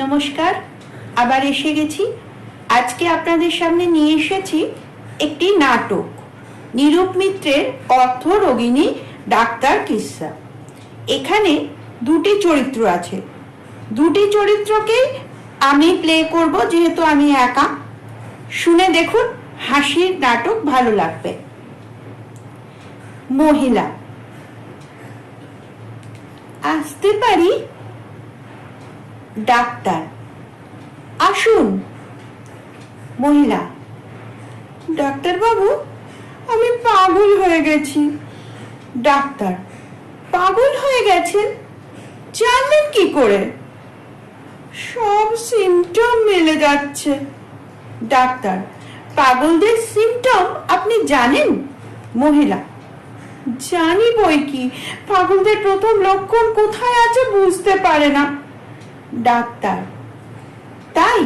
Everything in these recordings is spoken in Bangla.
নমস্কার, আবার এসে গেছি। আজকে আপনাদের সামনে নিয়ে এসেছি একটি নাটক, নিরূপ মিত্রের অর্থরোগিণী ডাক্তার কিসসা। এখানে দুটি চরিত্র আছে, দুটি চরিত্রকেই আমি প্লে করব, যেহেতু আমি একা। শুনে দেখুন, হাসির নাটক, ভালো লাগবে। মহিলা: আসতে পারি? ডাক্তার: আসুন। মহিলা: ডাক্তার বাবু, আমি পাগল হয়ে গেছি। ডাক্তার: পাগল হয়ে গেছেন? জানলেন কি করে? সব সিমটম মিলে যাচ্ছে। ডাক্তার: পাগলদের সিমটম আপনি জানেন? মহিলা: জানি বই কি, পাগলদের প্রথম লক্ষণ কোথায় আছে বুঝতে পারে না। ডাক্তার: তাই?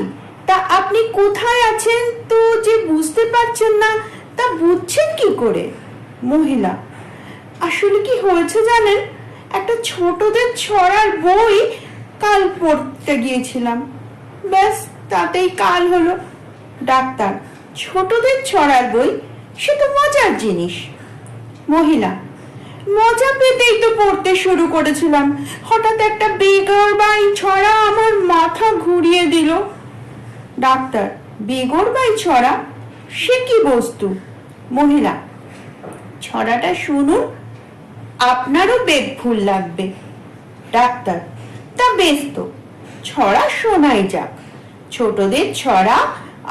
তা আপনি কোথায় আছেন তো যে বুঝতে পারছেন না, তা বুঝছেন কি করে? মহিলা: আসলে কি হয়েছে জানেন, একটা ছোটদের ছড়ার বই কাল পড়তে গিয়েছিলাম, ব্যাস তাতেই কাল হলো। ডাক্তার: ছোটদের ছড়ার বই? সে তো মজার জিনিস। মহিলা: মজা পেতেই তো পড়তে শুরু করেছিলাম, হঠাৎ একটা বেগর বাই ছড়া আমার মাথা ঘুরিয়ে দিল। ডাক্তার: বেগর বাই ছড়া? সে কি বস্তু? মহিলা: ছড়াটা শুনুন, আপনারও বেগ ফুল লাগবে। ডাক্তার: তা বেশ তো, ছড়া শোনাই যাক। ছোটদের ছড়া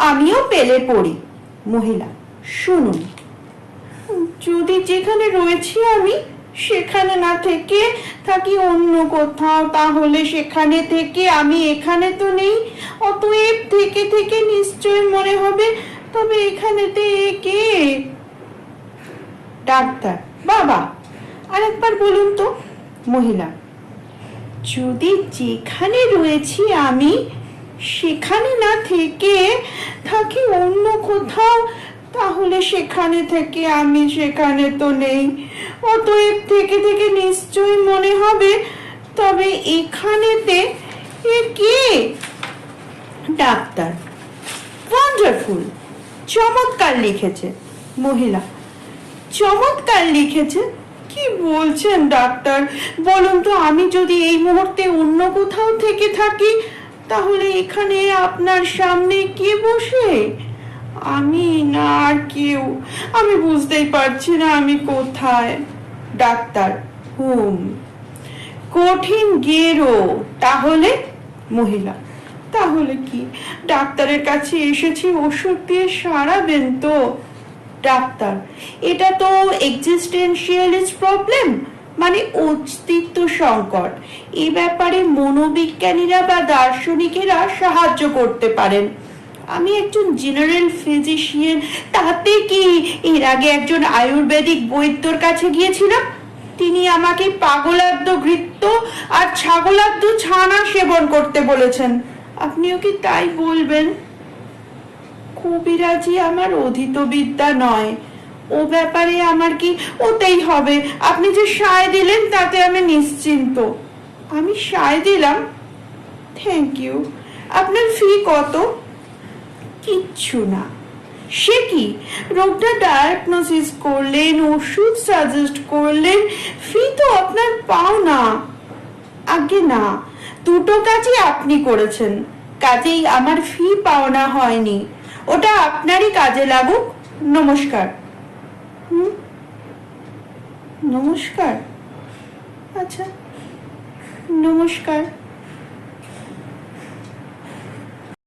আমিও পেলে পড়ি। মহিলা: শুনুন। যদি যেখানে রয়েছি আমি সেখানে না থেকে থাকি অন্য কোথাও, তাহলে সেখানে থেকে আমি এখানে তো নেই, অতএব থেকে থেকে নিশ্চয় মনে হবে, তবে এখানেতে কে? ডাক্তার: বাবা, আরেকবার বলুন তো। মহিলা: যদি যেখানে রয়েছি আমি সেখানে না থেকে থাকি অন্য কোথাও, তাহলে সেখানে থেকে আমি সেখানে তো নেই, অতএব থেকে থেকে নিশ্চয়ই মনে হবে, তবে এখানেতে কে? ডাক্তার: ওয়ান্ডারফুল, চমৎকার লিখেছে। মহিলা: চমৎকার লিখেছে? কি বলছেন ডাক্তার, বলুন তো, আমি যদি এই মুহূর্তে অন্য কোথাও থেকে থাকি, তাহলে এখানে আপনার সামনে কে বসে? আমি না আর কেউ, আমি বুঝতেই পারছি না আমি কোথায়। ডাক্তার: হুম, কঠিন গেরো তাহলে? মহিলা: তাহলে কি, ডাক্তারের কাছে এসেছি, ওষুধ দিয়ে সারাবেন তো? ডাক্তার: এটা তো এক্সিস্টেনশিয়ালিস্ট প্রবলেম, মানে অস্তিত্ব সংকট। এই ব্যাপারে মনোবিজ্ঞানীরা বা দার্শনিকেরা সাহায্য করতে পারেন। আমি একজন জেনারেল ফিজিশিয়ান, তাতে কি? এর আগে একজন আয়ুর্বেদিক বৈদ্যর কাছে গিয়েছিলাম, তিনি আমাকে পাগলাদ্য ঘৃত্য আর ছাগলাদ্য ছানা সেবন করতে বলেছেন। আপনিও কি তাই বলবেন? কবিরাজি আমার অধীত বিদ্যা নয়, ও ব্যাপারে আমার কি ওতেই হবে। আপনি যে সায় দিলেন তাতে আমি নিশ্চিন্ত। আমি সায় দিলাম? Thank you. আপনার ফি কত? কিচ্ছু না। সে কি, রোগটা ডায়াগনোসিস করলেন, ওষুধ সাজেস্ট করলেন, ফি তো আপনার পাও না। আগে না, দুটো কাজই আপনি করেছেন, কাজেই আমার ফি পাওনা হয়নি। ওটা আপনারই কাজে লাগুক। নমস্কার। নমস্কার? আচ্ছা, নমস্কার।